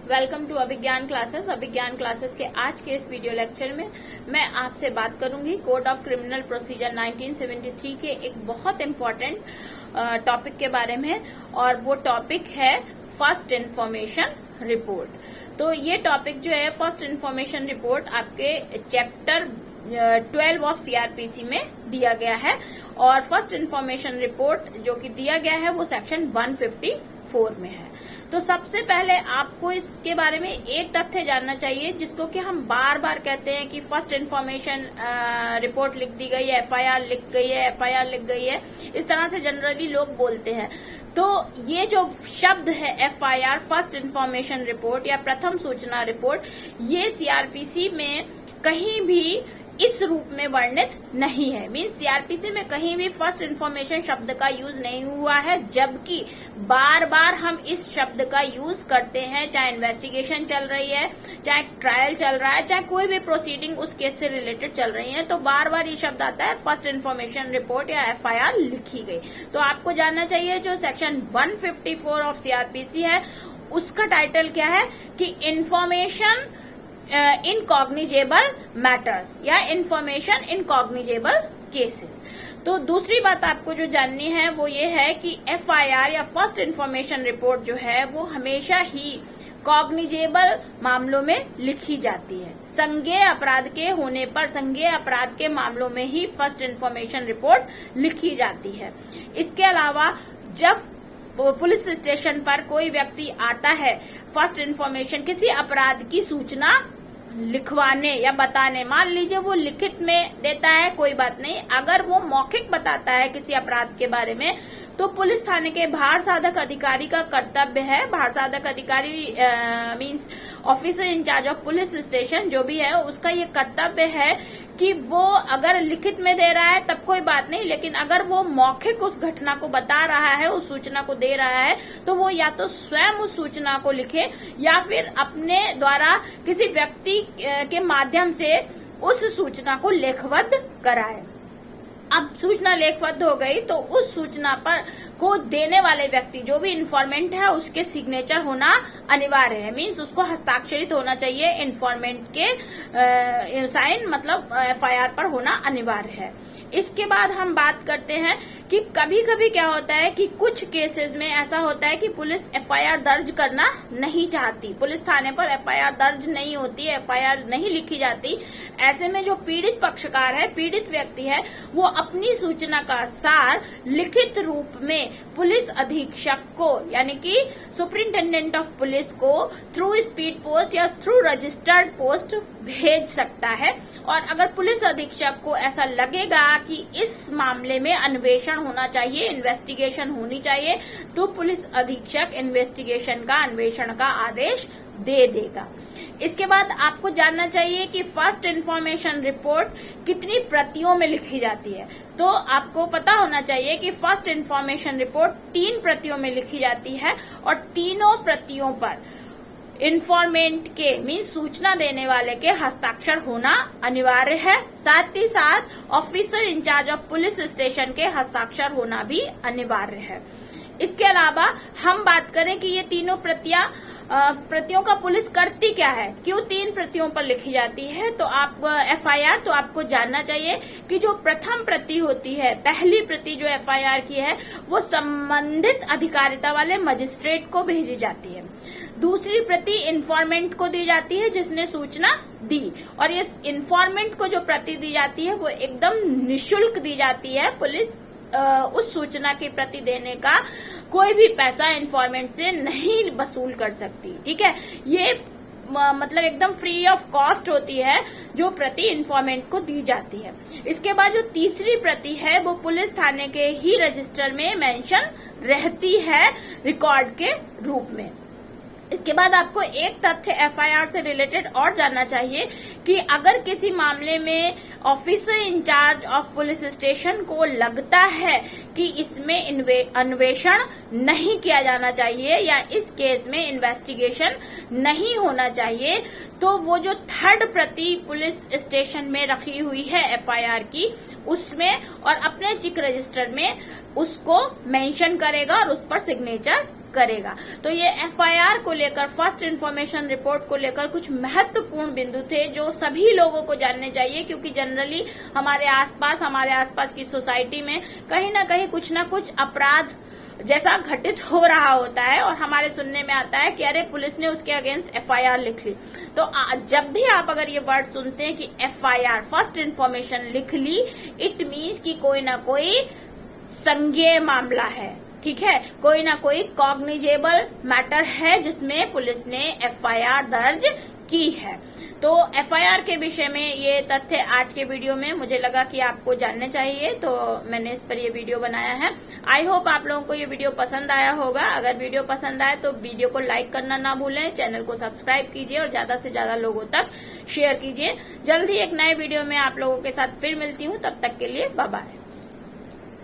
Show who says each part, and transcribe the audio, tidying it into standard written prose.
Speaker 1: Welcome to Abhigyan classes. Abhigyan classes के आज के इस वीडियो लेक्चर में मैं आपसे बात करूंगी कोड ऑफ क्रिमिनल प्रोसीजर 1973 के एक बहुत इम्पोर्टेंट टॉपिक के बारे में, और वो टॉपिक है फर्स्ट इन्फॉर्मेशन रिपोर्ट। तो ये टॉपिक जो है फर्स्ट इन्फॉर्मेशन रिपोर्ट आपके चैप्टर 12 ऑफ सीआरपीसी में दिया गया है, और फर्स्ट इन्फॉर्मेशन रिपोर्ट जो कि दिया गया है वो सेक्शन 154 में है। तो सबसे पहले आपको इसके बारे में एक तथ्य जानना चाहिए, जिसको कि हम बार बार कहते हैं कि फर्स्ट इन्फॉर्मेशन रिपोर्ट लिख दी गई है, एफआईआर लिख गई है, एफआईआर लिख गई है, इस तरह से जनरली लोग बोलते हैं। तो ये जो शब्द है एफआईआर, फर्स्ट इन्फॉर्मेशन रिपोर्ट या प्रथम सूचना रिपोर्ट, ये सीआरपीसी में कहीं भी इस रूप में वर्णित नहीं है। मीन्स सीआरपीसी में कहीं भी फर्स्ट इन्फॉर्मेशन शब्द का यूज नहीं हुआ है, जबकि बार बार हम इस शब्द का यूज करते हैं, चाहे इन्वेस्टिगेशन चल रही है, चाहे ट्रायल चल रहा है, चाहे कोई भी प्रोसीडिंग उस केस से रिलेटेड चल रही है, तो बार बार ये शब्द आता है फर्स्ट इन्फॉर्मेशन रिपोर्ट या एफआईआर लिखी गई। तो आपको जानना चाहिए जो सेक्शन 154 ऑफ सीआरपीसी है उसका टाइटल क्या है कि इन्फॉर्मेशन इन कॉग्निजेबल मैटर्स या इंफॉर्मेशन इन कॉग्निजेबल केसेस। तो दूसरी बात आपको जो जाननी है वो ये है कि एफआईआर या फर्स्ट इन्फॉर्मेशन रिपोर्ट जो है वो हमेशा ही कॉग्निजेबल मामलों में लिखी जाती है। संज्ञेय अपराध के होने पर, संज्ञेय अपराध के मामलों में ही फर्स्ट इन्फॉर्मेशन रिपोर्ट लिखी जाती है। इसके अलावा जब पुलिस स्टेशन पर कोई व्यक्ति आता है फर्स्ट इन्फॉर्मेशन, किसी अपराध की सूचना लिखवाने या बताने, मान लीजिए वो लिखित में देता है कोई बात नहीं, अगर वो मौखिक बताता है किसी अपराध के बारे में, तो पुलिस थाने के भार साधक अधिकारी का कर्तव्य है, भार साधक अधिकारी means officer in charge of police station जो भी है, उसका ये कर्तव्य है कि वो अगर लिखित में दे रहा है तब कोई बात नहीं, लेकिन अगर वो मौखिक उस घटना को बता रहा है, उस सूचना को दे रहा है, तो वो या तो स्वयं उस सूचना को लिखे या फिर अपने द्वारा किसी व्यक्ति के माध्यम से उस सूचना को लेखबद्ध कराए। अब सूचना लेखबद्ध हो गई तो उस सूचना पर को देने वाले व्यक्ति जो भी इन्फॉर्मेंट है उसके सिग्नेचर होना अनिवार्य है। मींस उसको हस्ताक्षरित होना चाहिए, इन्फॉर्मेंट के साइन मतलब एफआईआर पर होना अनिवार्य है। इसके बाद हम बात करते हैं कि कभी कभी क्या होता है कि कुछ केसेस में ऐसा होता है कि पुलिस एफआईआर दर्ज करना नहीं चाहती, पुलिस थाने पर एफआईआर दर्ज नहीं होती, एफआईआर नहीं लिखी जाती। ऐसे में जो पीड़ित पक्षकार है, पीड़ित व्यक्ति है, वो अपनी सूचना का सार लिखित रूप में पुलिस अधीक्षक को यानी कि सुपरिंटेंडेंट ऑफ पुलिस को थ्रू स्पीड पोस्ट या थ्रू रजिस्टर्ड पोस्ट भेज सकता है। और अगर पुलिस अधीक्षक को ऐसा लगेगा कि इस मामले में अन्वेषण होना चाहिए, इन्वेस्टिगेशन होनी चाहिए, तो पुलिस अधीक्षक इन्वेस्टिगेशन का, अन्वेषण का आदेश दे देगा। इसके बाद आपको जानना चाहिए कि फर्स्ट इन्फॉर्मेशन रिपोर्ट कितनी प्रतियों में लिखी जाती है। तो आपको पता होना चाहिए कि फर्स्ट इन्फॉर्मेशन रिपोर्ट 3 प्रतियों में लिखी जाती है, और तीनों प्रतियों पर इन्फॉर्मेंट के मीन्स सूचना देने वाले के हस्ताक्षर होना अनिवार्य है। साथ ही साथ officer in charge of police station के हस्ताक्षर होना भी अनिवार्य है। इसके अलावा हम बात करें कि ये तीनों प्रतियों का पुलिस करती क्या है, क्यों 3 प्रतियों पर लिखी जाती है, तो आप एफआईआर, तो आपको जानना चाहिए कि जो प्रथम प्रति होती है, पहली प्रति जो एफआईआर की है, वो संबंधित अधिकारिता वाले मजिस्ट्रेट को भेजी जाती है। दूसरी प्रति इन्फॉर्मेंट को दी जाती है जिसने सूचना दी, और ये इन्फॉर्मेंट को जो प्रति दी जाती है वो एकदम निःशुल्क दी जाती है। पुलिस उस सूचना की प्रति देने का कोई भी पैसा इन्फॉर्मेंट से नहीं वसूल कर सकती। ठीक है, ये मतलब एकदम फ्री ऑफ कॉस्ट होती है जो प्रति इन्फॉर्मेंट को दी जाती है। इसके बाद जो तीसरी प्रति है वो पुलिस थाने के ही रजिस्टर में मेंशन रहती है रिकॉर्ड के रूप में। इसके बाद आपको एक तथ्य एफआईआर से रिलेटेड और जानना चाहिए कि अगर किसी मामले में officer in charge of police station को लगता है कि इसमें अन्वेषण नहीं किया जाना चाहिए या इस केस में इन्वेस्टिगेशन नहीं होना चाहिए, तो वो जो थर्ड प्रति पुलिस स्टेशन में रखी हुई है एफआईआर की, उसमें और अपने चिक रजिस्टर में उसको मेंशन करेगा और उस पर सिग्नेचर करेगा। तो ये एफआईआर को लेकर, फर्स्ट इन्फॉर्मेशन रिपोर्ट को लेकर कुछ महत्वपूर्ण बिंदु थे जो सभी लोगों को जानने चाहिए, क्योंकि जनरली हमारे आसपास की सोसाइटी में कहीं ना कहीं कुछ ना कुछ अपराध जैसा घटित हो रहा होता है और हमारे सुनने में आता है कि अरे पुलिस ने उसके अगेंस्ट एफआईआर लिख ली। तो जब भी आप अगर ये वर्ड सुनते हैं कि एफआईआर, फर्स्ट इन्फॉर्मेशन लिख ली, इट मीन्स कि कोई ना कोई संज्ञेय मामला है, ठीक है, कोई ना कोई कॉग्निजेबल मैटर है जिसमें पुलिस ने एफआईआर दर्ज की है। तो एफआईआर के विषय में ये तथ्य आज के वीडियो में मुझे लगा कि आपको जानने चाहिए, तो मैंने इस पर ये वीडियो बनाया है। आई होप आप लोगों को ये वीडियो पसंद आया होगा। अगर वीडियो पसंद आए तो वीडियो को लाइक करना ना भूलें, चैनल को सब्सक्राइब कीजिए और ज्यादा से ज्यादा लोगों तक शेयर कीजिए। जल्द ही एक नए वीडियो में आप लोगों के साथ फिर मिलती हूँ, तब तक के लिए बाय बाय।